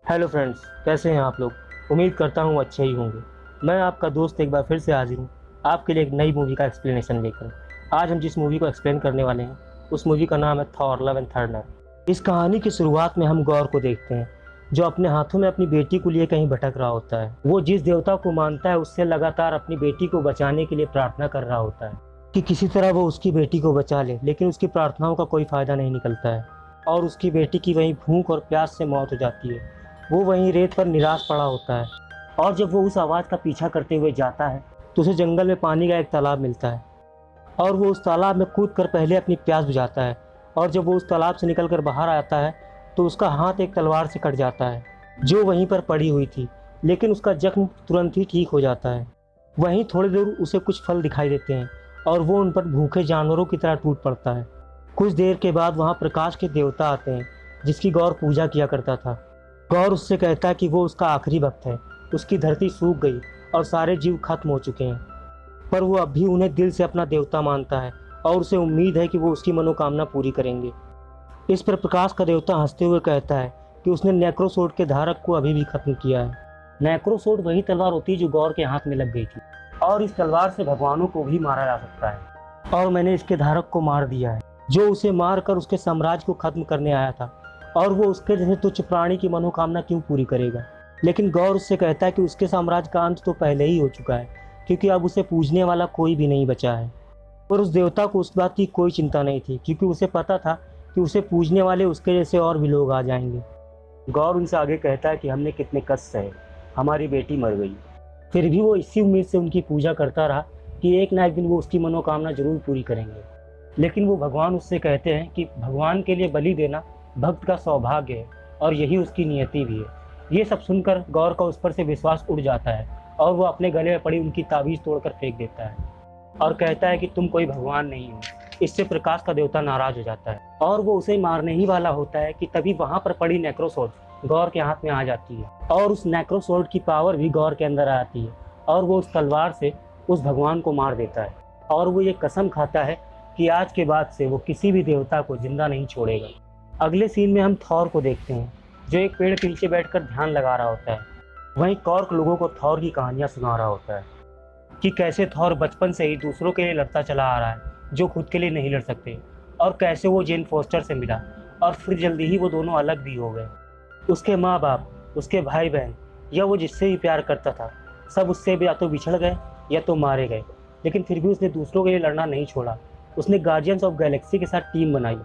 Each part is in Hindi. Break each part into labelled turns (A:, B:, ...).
A: हेलो फ्रेंड्स, कैसे हैं आप लोग। उम्मीद करता हूँ अच्छे ही होंगे। मैं आपका दोस्त एक बार फिर से हाजिर हूँ आपके लिए एक नई मूवी का एक्सप्लेनेशन लेकर। आज हम जिस मूवी को एक्सप्लेन करने वाले हैं उस मूवी का नाम है थॉर लव एंड थंडर। इस कहानी की शुरुआत में हम गौर को देखते हैं, जो अपने हाथों में अपनी बेटी को लिए कहीं भटक रहा होता है। वो जिस देवता को मानता है उससे लगातार अपनी बेटी को बचाने के लिए प्रार्थना कर रहा होता है कि किसी तरह वो उसकी बेटी को बचा ले, लेकिन उसकी प्रार्थनाओं का कोई फ़ायदा नहीं निकलता है और उसकी बेटी की वहीं भूख और प्यास से मौत हो जाती है। वो वहीं रेत पर निराश पड़ा होता है और जब वो उस आवाज़ का पीछा करते हुए जाता है तो उसे जंगल में पानी का एक तालाब मिलता है और वो उस तालाब में कूद कर पहले अपनी प्यास बुझाता है। और जब वो उस तालाब से निकल कर बाहर आता है तो उसका हाथ एक तलवार से कट जाता है जो वहीं पर पड़ी हुई थी, लेकिन उसका जख्म तुरंत ही ठीक हो जाता है। वहीं थोड़ी दूर उसे कुछ फल दिखाई देते हैं और वो उन पर भूखे जानवरों की तरह टूट पड़ता है। कुछ देर के बाद वहाँ प्रकाश के देवता आते हैं जिसकी गौर पूजा किया करता था। गौर उससे कहता है कि वो उसका आखिरी वक्त है, उसकी धरती सूख गई और सारे जीव खत्म हो चुके हैं, पर वो अब भी उन्हें दिल से अपना देवता मानता है और उसे उम्मीद है कि वो उसकी मनोकामना पूरी करेंगे। इस पर प्रकाश का देवता हंसते हुए कहता है कि उसने नेक्रोसोर्ड के धारक को अभी भी खत्म किया है। नेक्रोसोर्ड वही तलवार होती है जो गौर के हाथ में लग गई थी और इस तलवार से भगवानों को भी मारा जा सकता है और मैंने इसके धारक को मार दिया है जो उसे मार कर उसके साम्राज्य को खत्म करने आया था, और वो उसके जैसे तुच्छ प्राणी की मनोकामना क्यों पूरी करेगा। लेकिन गौर उससे कहता है कि उसके साम्राज्य का अंत तो पहले ही हो चुका है क्योंकि अब उसे पूजने वाला कोई भी नहीं बचा है। और उस देवता को उस बात की कोई चिंता नहीं थी क्योंकि उसे पता था कि उसे पूजने वाले उसके जैसे और भी लोग आ जाएंगे। गौर उनसे आगे कहता है कि हमने कितने कष्ट सहे, हमारी बेटी मर गई, फिर भी वो इसी उम्मीद से उनकी पूजा करता रहा कि एक ना एक दिन वो उसकी मनोकामना जरूर पूरी करेंगे। लेकिन वो भगवान उससे कहते हैं कि भगवान के लिए बलि देना भक्त का सौभाग्य है और यही उसकी नियति भी है। ये सब सुनकर गौर का उस पर से विश्वास उड़ जाता है और वो अपने गले में पड़ी उनकी ताबीज़ तोड़कर फेंक देता है और कहता है कि तुम कोई भगवान नहीं हो। इससे प्रकाश का देवता नाराज हो जाता है और वो उसे मारने ही वाला होता है कि तभी वहाँ पर पड़ी नेक्रोसोर्ड गौर के हाथ में आ जाती है और उस नेक्रोसोर्ड की पावर भी गौर के अंदर आ जाती है और वो उस तलवार से उस भगवान को मार देता है। और वो ये कसम खाता है कि आज के बाद से वो किसी भी देवता को जिंदा नहीं छोड़ेगा। अगले सीन में हम थॉर को देखते हैं जो एक पेड़ के नीचे बैठकर ध्यान लगा रहा होता है। वहीं कॉर्क लोगों को थॉर की कहानियां सुना रहा होता है कि कैसे थॉर बचपन से ही दूसरों के लिए लड़ता चला आ रहा है जो खुद के लिए नहीं लड़ सकते, और कैसे वो जेन फोस्टर से मिला और फिर जल्दी ही वो दोनों अलग भी हो गए। उसके माँ बाप, उसके भाई बहन या वो जिससे भी प्यार करता था, सब उससे या तो बिछड़ गए या तो मारे गए, लेकिन फिर भी उसने दूसरों के लिए लड़ना नहीं छोड़ा। उसने गार्जियंस ऑफ गैलेक्सी के साथ टीम बनाई,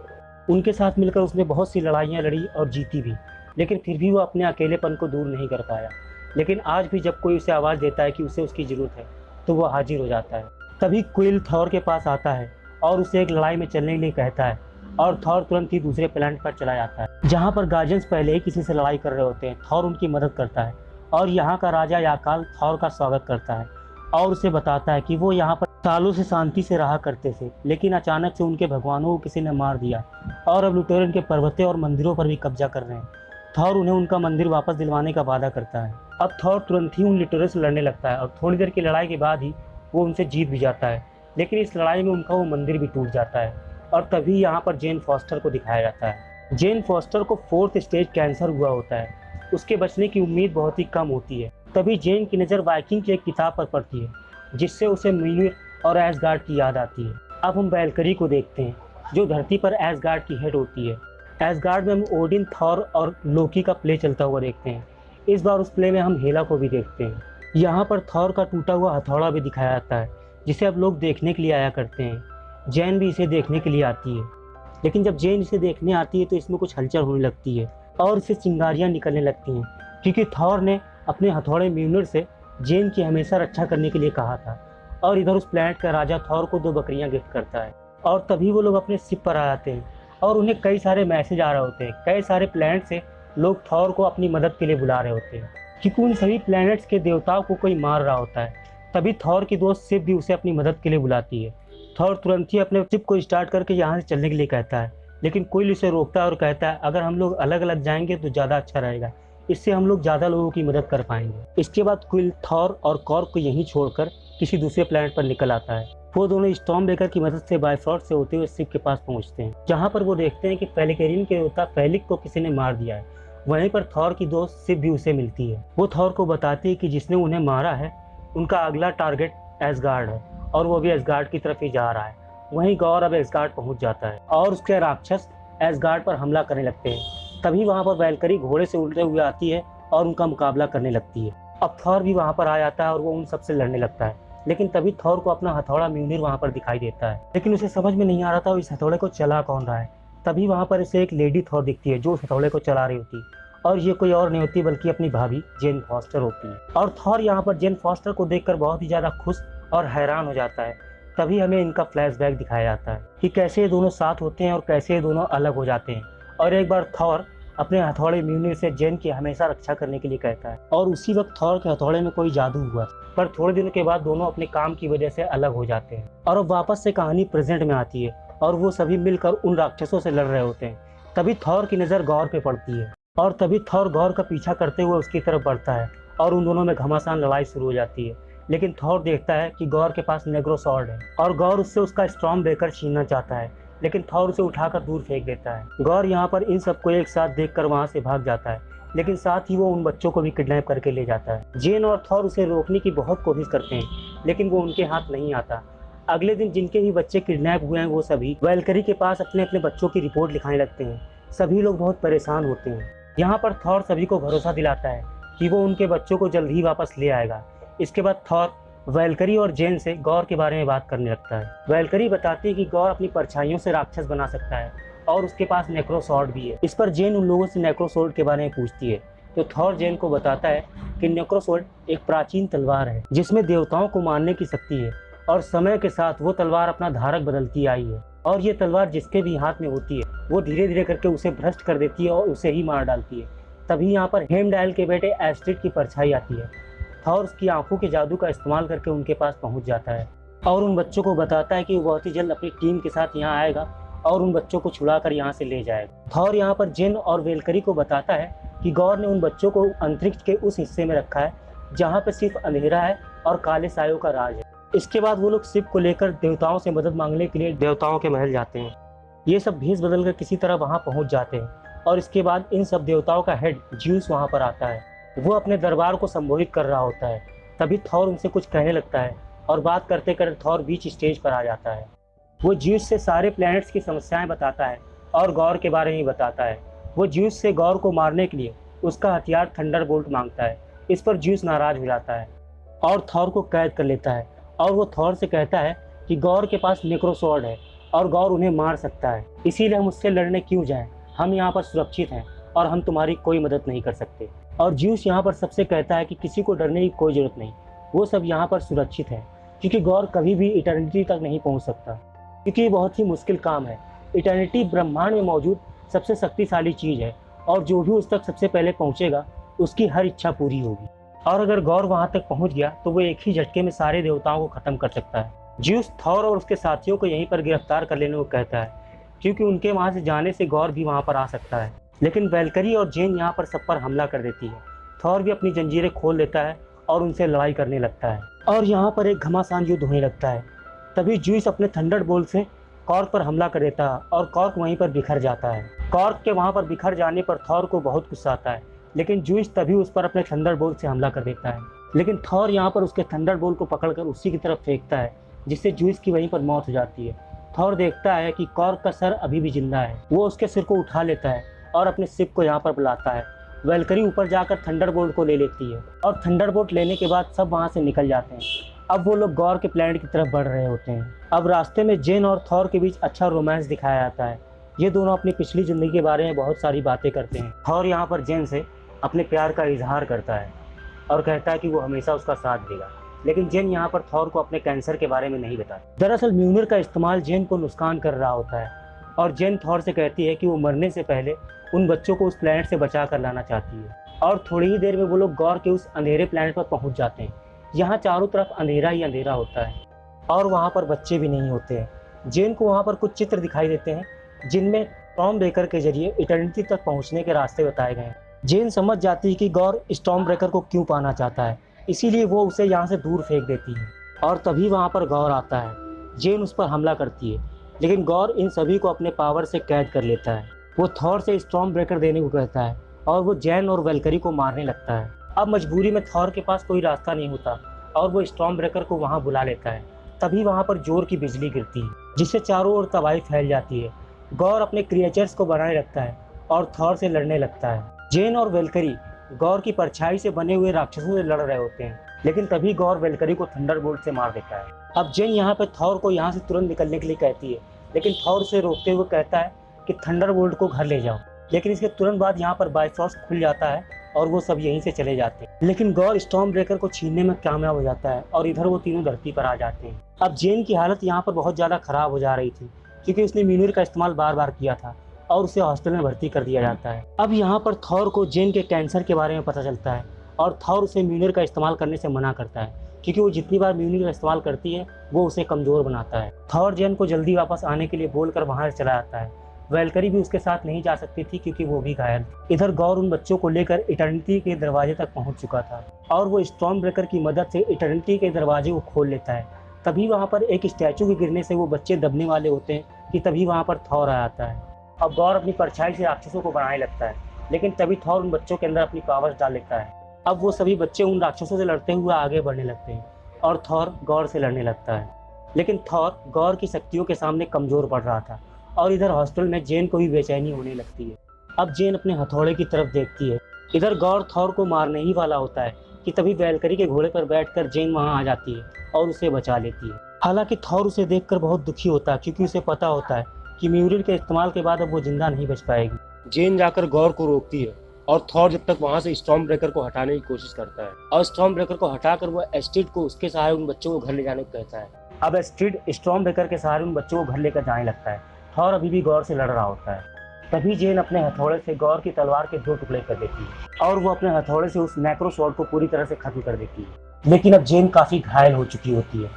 A: उनके साथ मिलकर उसने बहुत सी लड़ाइयाँ लड़ी और जीती भी, लेकिन फिर भी वो अपने अकेलेपन को दूर नहीं कर पाया। लेकिन आज भी जब कोई उसे आवाज़ देता है कि उसे उसकी ज़रूरत है तो वो हाजिर हो जाता है। तभी क्विल थॉर के पास आता है और उसे एक लड़ाई में चलने के लिए कहता है और थॉर तुरंत ही दूसरे प्लैनेट पर चला जाता है जहाँ पर गार्जियंस पहले ही किसी से लड़ाई कर रहे होते हैं। थॉर उनकी मदद करता है और यहाँ का राजा याकाल थॉर का स्वागत करता है और उसे बताता है कि वो यहाँ पर सालों से शांति से रहा करते थे, लेकिन अचानक से उनके भगवानों को किसी ने मार दिया और अब लुटेरन के पर्वतों और मंदिरों पर भी कब्जा कर रहे हैं। थॉर उन्हें उनका मंदिर वापस दिलवाने का वादा करता है। अब थॉर तुरंत ही उन लुटेरन से लड़ने लगता है और थोड़ी देर की लड़ाई के बाद ही वो उनसे जीत भी जाता है, लेकिन इस लड़ाई में उनका वो मंदिर भी टूट जाता है। और तभी यहाँ पर जेन फॉस्टर को दिखाया जाता है। जेन फॉस्टर को 4th स्टेज कैंसर हुआ होता है, उसके बचने की उम्मीद बहुत ही कम होती है। तभी जेन की नज़र वाइकिंग की एक किताब पर पड़ती है जिससे उसे मिलिर और एसगार्ड की याद आती है। अब हम वैल्करी को देखते हैं जो धरती पर एसगार्ड की हेड होती है। एसगार्ड में हम ओडिन, थॉर और लोकी का प्ले चलता हुआ देखते हैं। इस बार उस प्ले में हम हेला को भी देखते हैं। यहाँ पर थॉर का टूटा हुआ हथौड़ा भी दिखाया जाता है जिसे अब लोग देखने के लिए आया करते हैं। जैन भी इसे देखने के लिए आती है, लेकिन जब जैन इसे देखने आती है तो इसमें कुछ हलचल होने लगती है और इससे चिंगारियाँ निकलने लगती हैं क्योंकि थॉर ने अपने हथौड़े म्यूनिर से जैन की हमेशा रक्षा करने के लिए कहा था। और इधर उस प्लैनेट का राजा थॉर को 2 बकरियां गिफ्ट करता है और तभी वो लोग अपने शिप पर आ जाते हैं और उन्हें कई सारे मैसेज आ रहे होते हैं। कई सारे प्लैनेट से लोग थॉर को अपनी मदद के लिए बुला रहे होते हैं क्योंकि उन सभी प्लैनेट्स के देवताओं को कोई मार रहा होता है। तभी थॉर की दोस्त शिप भी उसे अपनी मदद के लिए बुलाती है। थॉर तुरंत ही अपने शिप को स्टार्ट करके यहाँ से चलने के लिए कहता है, लेकिन क्विल उसे रोकता है और कहता है अगर हम लोग अलग अलग जाएंगे तो ज़्यादा अच्छा रहेगा, इससे हम लोग ज़्यादा लोगों की मदद कर पाएंगे। इसके बाद क्विल थॉर और कॉर्क को यहीं छोड़कर किसी दूसरे प्लैनेट पर निकल आता है। वो दोनों स्टॉर्म ब्रेकर की मदद से बायफ्रॉस्ट से होते हुए शिप के पास पहुंचते हैं जहां पर वो देखते हैं कि फेलिकेरियन के देवता फेलिक को किसी ने मार दिया है वहीं पर थॉर की दोस्त सिव भी उसे मिलती है। वो थॉर को बताती है कि जिसने उन्हें मारा है उनका अगला टारगेट एसगार्ड है और वो भी एसगार्ड की तरफ ही जा रहा है। वहीं गौर अब एसगार्ड पहुंच जाता है और उसके राक्षस एसगार्ड पर हमला करने लगते हैं। तभी वहां पर वैल्करी घोड़े से उड़ते हुए आती है और उनका मुकाबला करने लगती है। अब थॉर भी वहां पर आ जाता है और वो उन सबसे लड़ने लगता है। लेकिन तभी थॉर को अपना हथौड़ा म्यूनिर वहां पर दिखाई देता है, लेकिन उसे समझ में नहीं आ रहा था इस हथौड़े को चला कौन रहा है। तभी वहां पर इसे एक लेडी थॉर दिखती है जो उस हथौड़े को चला रही होती है, और ये कोई और नहीं होती बल्कि अपनी भाभी जेन फॉस्टर होती है। और थॉर यहाँ पर जेन फॉस्टर को देखकर बहुत ही ज़्यादा खुश और हैरान हो जाता है। तभी हमें इनका फ्लैशबैक दिखाया जाता है कि कैसे ये दोनों साथ होते हैं और कैसे ये दोनों अलग हो जाते हैं। और एक बार थॉर अपने हथौड़े म्यूनिर से जेन की हमेशा रक्षा करने के लिए कहता है, और उसी वक्त थॉर के हथौड़े में कोई जादू हुआ। पर थोड़े दिनों के बाद दोनों अपने काम की वजह से अलग हो जाते हैं और अब वापस से कहानी प्रेजेंट में आती है और वो सभी मिलकर उन राक्षसों से लड़ रहे होते हैं। तभी थॉर की नज़र गौर पे पड़ती है और तभी थॉर गौर का पीछा करते हुए उसकी तरफ बढ़ता है और उन दोनों में घमासान लड़ाई शुरू हो जाती है। लेकिन थॉर देखता है कि गौर के पास नेग्रो स्वॉर्ड है और गौर उससे उसका स्टॉर्म ब्रेकर छीनना चाहता है, लेकिन थॉर उसे उठाकर दूर फेंक देता है। गौर यहाँ पर इन सबको एक साथ देखकर वहाँ से भाग जाता है, लेकिन साथ ही वो उन बच्चों को भी किडनैप करके ले जाता है। जेन और थॉर उसे रोकने की बहुत कोशिश करते हैं, लेकिन वो उनके हाथ नहीं आता। अगले दिन जिनके भी बच्चे किडनैप हुए हैं वो सभी वैल्करी के पास अपने अपने बच्चों की रिपोर्ट लिखाने लगते हैं। सभी लोग बहुत परेशान होते हैं। यहाँ पर थॉर सभी को भरोसा दिलाता है कि वो उनके बच्चों को जल्द ही वापस ले आएगा। इसके बाद थॉर वैल्करी और जेन से गौर के बारे में बात करने लगता है। वैल्करी बताती है कि गौर अपनी परछाइयों से राक्षस बना सकता है और उसके पास नेक्रो स्वॉर्ड भी है। इस पर जेन उन लोगों से नेक्रो स्वॉर्ड के बारे में पूछती है, तो थॉर जेन को बताता है कि नेक्रो स्वॉर्ड एक प्राचीन तलवार है जिसमें देवताओं को मारने की शक्ति है, और समय के साथ वो तलवार अपना धारक बदलती आई है, और ये तलवार जिसके भी हाथ में होती है वो धीरे धीरे करके उसे भ्रष्ट कर देती है और उसे ही मार डालती है। तभी यहाँ पर हेमडाल के बेटे एस्ट्रिड की परछाई आती है। थॉर उसकी आंखों के जादू का इस्तेमाल करके उनके पास पहुंच जाता है और उन बच्चों को बताता है कि वो बहुत ही जल्द अपनी टीम के साथ यहाँ आएगा और उन बच्चों को छुड़ाकर यहाँ से ले जाएगा। थॉर यहाँ पर जेन और वेल्करी को बताता है कि गौर ने उन बच्चों को अंतरिक्ष के उस हिस्से में रखा है जहाँ पे सिर्फ अंधेरा है और काले सायों का राज है। इसके बाद वो लोग शिव को लेकर देवताओं से मदद मांगने के लिए देवताओं के महल जाते हैं। ये सब भेष बदलकर किसी तरह वहाँ पहुँच जाते हैं और इसके बाद इन सब देवताओं का हेड ज्यूस वहाँ पर आता है। वो अपने दरबार को संबोधित कर रहा होता है। तभी थॉर उनसे कुछ कहने लगता है और बात करते करते थॉर बीच स्टेज पर आ जाता है। वो ज्यूस से सारे प्लैनेट्स की समस्याएं बताता है और गौर के बारे में बताता है। वो ज्यूस से गौर को मारने के लिए उसका हथियार थंडरबोल्ट मांगता है। इस पर ज्यूस नाराज हो जाता है और थॉर को कैद कर लेता है और वो थॉर से कहता है कि गौर के पास नेक्रो स्वॉर्ड है और गौर उन्हें मार सकता है, इसीलिए हम उससे लड़ने क्यों जाएं? हम यहाँ पर सुरक्षित हैं और हम तुम्हारी कोई मदद नहीं कर सकते। और ज्यूस यहाँ पर सबसे कहता है कि किसी को डरने की कोई ज़रूरत नहीं, वो सब यहाँ पर सुरक्षित है, क्योंकि गौर कभी भी इटर्निटी तक नहीं पहुँच सकता, क्योंकि ये बहुत ही मुश्किल काम है। इटर्निटी ब्रह्मांड में मौजूद सबसे शक्तिशाली चीज़ है और जो भी उस तक सबसे पहले पहुँचेगा उसकी हर इच्छा पूरी होगी। और अगर गौर वहाँ तक पहुँच गया तो वो एक ही झटके में सारे देवताओं को ख़त्म कर सकता है। ज्यूस थॉर और उसके साथियों को यहीं पर गिरफ्तार कर लेने को कहता है, क्योंकि उनके वहाँ से जाने से गौर भी वहाँ पर आ सकता है। लेकिन वैल्करी और जेन यहाँ पर सब पर हमला कर देती है। थॉर भी अपनी जंजीरें खोल लेता है और उनसे लड़ाई करने लगता है और यहाँ पर एक घमासान युद्ध होने लगता है। तभी ज्यूस अपने थंडरबोल्ट से कॉर्क पर हमला कर देता है और कॉर्क वहीं पर बिखर जाता है। कॉर्क के वहाँ पर बिखर जाने पर थॉर को बहुत गुस्सा आता है, लेकिन ज्यूस तभी उस पर अपने थंडरबोल्ट से हमला कर देता है। लेकिन थॉर यहाँ पर उसके थंडरबोल्ट को पकड़कर उसी की तरफ फेंकता है, जिससे ज्यूस की वहीं पर मौत हो जाती है। थॉर देखता है कि कॉर्क का सर अभी भी जिंदा है। वो उसके सिर को उठा लेता है और अपने शिप को यहाँ पर बुलाता है। वैल्करी ऊपर जाकर थंडरबोल्ट को ले लेती है और थंडरबोल्ट लेने के बाद सब वहाँ से निकल जाते हैं। अब वो लोग गौर के प्लैनेट की तरफ बढ़ रहे होते हैं। अब रास्ते में जेन और थॉर के बीच अच्छा रोमांस दिखाया जाता है। ये दोनों अपनी पिछली ज़िंदगी के बारे में बहुत सारी बातें करते हैं। थॉर यहाँ पर जेन से अपने प्यार का इजहार करता है और कहता है कि वो हमेशा उसका साथ देगा, लेकिन जेन यहाँ पर थॉर को अपने कैंसर के बारे में नहीं बताती। दरअसल म्यूनिर का इस्तेमाल जेन को नुकसान कर रहा होता है और जेन थॉर से कहती है कि वो मरने से पहले उन बच्चों को उस प्लैनेट से बचा कर लाना चाहती है। और थोड़ी ही देर में वो लोग गौर के उस अंधेरे प्लैनेट पर पहुंच जाते हैं। यहाँ चारों तरफ अंधेरा ही अंधेरा होता है और वहाँ पर बच्चे भी नहीं होते हैं। जेन को वहाँ पर कुछ चित्र दिखाई देते हैं जिनमें स्टॉर्म ब्रेकर के जरिए इटर्निटी तक पहुँचने के रास्ते बताए गए हैं। जेन समझ जाती है कि गौर स्टॉर्म ब्रेकर को क्यों पाना चाहता है, इसीलिए वो उसे यहाँ से दूर फेंक देती है। और तभी वहाँ पर गौर आता है। जेन उस पर हमला करती है, लेकिन गौर इन सभी को अपने पावर से कैद कर लेता है। वो थॉर से स्टॉर्म ब्रेकर देने को कहता है और वो जैन और वेलकरी को मारने लगता है। अब मजबूरी में थॉर के पास कोई रास्ता नहीं होता और वो स्टॉर्म ब्रेकर को वहाँ बुला लेता है। तभी वहाँ पर जोर की बिजली गिरती है जिससे चारों ओर तबाही फैल जाती है। गौर अपने क्रिएचर्स को बनाने लगता है और थॉर से लड़ने लगता है। जेन और वेलकरी गौर की परछाई से बने हुए राक्षसों से लड़ रहे होते हैं, लेकिन तभी गौर वेलकरी को थंडरबोल्ट से मार देता है। अब जेन यहाँ पे थॉर को यहाँ से तुरंत निकलने के लिए कहती है, लेकिन थॉर उसे रोकते हुए कहता है कि थंडरबोल्ट को घर ले जाओ। लेकिन इसके तुरंत बाद यहाँ पर बाइफ्रॉस्ट खुल जाता है और वो सब यहीं से चले जाते हैं। लेकिन गौर स्टॉर्म ब्रेकर को छीनने में कामयाब हो जाता है और इधर वो तीनों धरती पर आ जाते हैं। अब जेन की हालत यहाँ पर बहुत ज़्यादा खराब हो जा रही थी क्योंकि उसने म्यूनिर का इस्तेमाल बार बार किया था और उसे हॉस्पिटल में भर्ती कर दिया जाता है। अब यहाँ पर थॉर को जेन के कैंसर के बारे में पता चलता है और थॉर उसे म्यूनिर का इस्तेमाल करने से मना करता है क्योंकि वो जितनी बार म्यूनिर का इस्तेमाल करती है वो उसे कमज़ोर बनाता है। थॉर जेन को जल्दी वापस आने के लिए बोलकर वहाँ से चला जाता है। वेलकरी भी उसके साथ नहीं जा सकती थी क्योंकि वो भी घायल। इधर गौर उन बच्चों को लेकर इटर्निटी के दरवाजे तक पहुंच चुका था और वो स्टॉर्म ब्रेकर की मदद से इटर्निटी के दरवाजे को खोल लेता है। तभी वहाँ पर एक स्टैचू के गिरने से वो बच्चे दबने वाले होते हैं कि तभी वहाँ पर थॉर आ जाता है। अब गौर अपनी परछाई से राक्षसों को बनाने लगता है, लेकिन तभी थॉर उन बच्चों के अंदर अपनी पावर्स डाल लेता है। अब वो सभी बच्चे उन राक्षसों से लड़ते हुए आगे बढ़ने लगते हैं और थॉर गौर से लड़ने लगता है। लेकिन थॉर गौर की शक्तियों के सामने कमज़ोर पड़ रहा था और इधर हॉस्पिटल में जेन को भी बेचैनी होने लगती है। अब जेन अपने हथौड़े की तरफ देखती है। इधर गौर थॉर को मारने ही वाला होता है कि तभी वेलकरी के घोड़े पर बैठकर जेन वहां आ जाती है और उसे बचा लेती है। हालांकि थॉर उसे देखकर बहुत दुखी होता है क्योंकि उसे पता होता है कि म्यूरिल के इस्तेमाल के बाद अब वो जिंदा नहीं बच पाएगी। जेन जाकर गौर को रोकती है और थॉर जब तक वहां से स्टॉर्म ब्रेकर को हटाने की कोशिश करता है और स्टॉर्म ब्रेकर को हटाकर वो एस्ट्रिड को उसके सहारे उन बच्चों को घर ले जाने को कहता है। अब एस्ट्रिड स्टॉर्म ब्रेकर के सहारे उन बच्चों को घर लेकर जाने लगता है। थॉर अभी भी गौर से लड़ रहा होता है। तभी जेन अपने हथौड़े से गौर की तलवार के 2 टुकड़े कर देती है और वो अपने हथौड़े से उस मैक्रो स्वॉर्ड को पूरी तरह से खत्म कर देती है। लेकिन अब जेन काफ़ी घायल हो चुकी होती है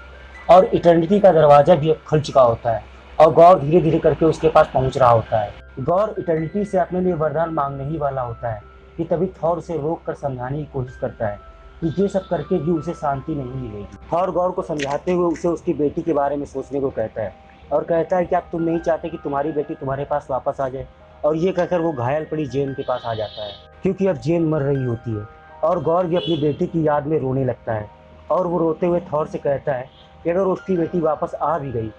A: और इटर्निटी का दरवाजा भी अब खुल चुका होता है और गौर धीरे धीरे करके उसके पास पहुंच रहा होता है। गौर इटर्निटी से अपने लिए वरदान मांगने ही वाला होता है कि तभी थॉर उसे रोक कर समझाने की कोशिश करता है कि ये सब करके भी उसे शांति नहीं मिलेगी। थॉर गौर को समझाते हुए उसे उसकी बेटी के बारे में सोचने को कहता है और कहता है कि आप तुम नहीं चाहते कि तुम्हारी बेटी तुम्हारे पास वापस आ जाए। और ये कहकर वो घायल पड़ी जेन के पास आ जाता है क्योंकि अब जेन मर रही होती है और गौर भी अपनी बेटी की याद में रोने लगता है और वो रोते हुए थॉर से कहता है कि अगर उसकी बेटी वापस आ भी गई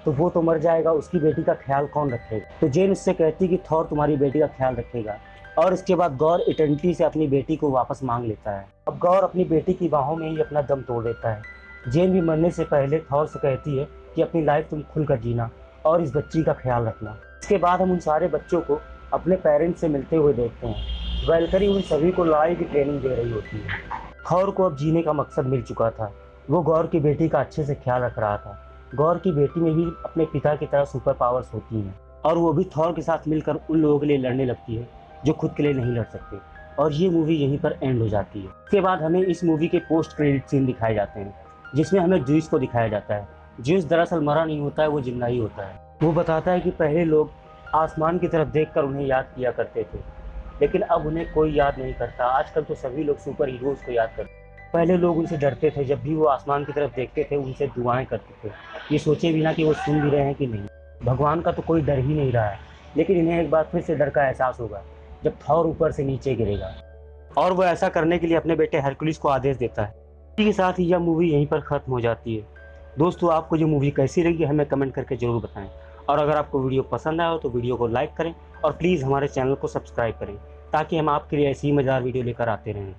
A: तो वो तो मर जाएगा, उसकी बेटी का ख्याल कौन रखेगा। तो जेन उससे कहती कि थॉर तुम्हारी बेटी का ख्याल रखेगा और इसके बाद गौर इटर्निटी से अपनी बेटी को वापस मांग लेता है। अब गौर अपनी बेटी की बाहों में ही अपना दम तोड़ देता है। जेन भी मरने से पहले थॉर से कहती है कि अपनी लाइफ तुम खुलकर जीना और इस बच्ची का ख्याल रखना। इसके बाद हम उन सारे बच्चों को अपने पेरेंट्स से मिलते हुए देखते हैं। वेलकरी उन सभी को लड़ाई की ट्रेनिंग दे रही होती है। थॉर को अब जीने का मकसद मिल चुका था। वो गौर की बेटी का अच्छे से ख्याल रख रहा था। गौर की बेटी में भी अपने पिता की तरह सुपर पावर्स होती हैं और वो भी थॉर के साथ मिलकर उन लोगों के लिए लड़ने लगती है जो खुद के लिए नहीं लड़ सकते। और ये मूवी यहीं पर एंड हो जाती है। इसके बाद हमें इस मूवी के पोस्ट क्रेडिट सीन दिखाए जाते हैं जिसमें हमें ज्यूस को दिखाया जाता है। ज्यूस दरअसल मरा नहीं होता है, वो जिंदा ही होता है। वो बताता है कि पहले लोग आसमान की तरफ देखकर उन्हें याद किया करते थे, लेकिन अब उन्हें कोई याद नहीं करता। आजकल तो सभी लोग सुपर हीरोज़ को याद करते हैं। पहले लोग उनसे डरते थे, जब भी वो आसमान की तरफ देखते थे उनसे दुआएं करते थे, ये सोचे बिना कि वो सुन भी रहे हैं कि नहीं। भगवान का तो कोई डर ही नहीं रहा है, लेकिन इन्हें एक बार फिर से डर का एहसास होगा जब थॉर ऊपर से नीचे गिरेगा और वो ऐसा करने के लिए अपने बेटे हरकुलिस को आदेश देता है। इसी के साथ ही यह मूवी यहीं पर ख़त्म हो जाती है। दोस्तों, आपको जो मूवी कैसी लगी हमें कमेंट करके ज़रूर बताएं और अगर आपको वीडियो पसंद आया हो तो वीडियो को लाइक करें और प्लीज़ हमारे चैनल को सब्सक्राइब करें ताकि हम आपके लिए ऐसी ही मज़ेदार वीडियो लेकर आते रहें।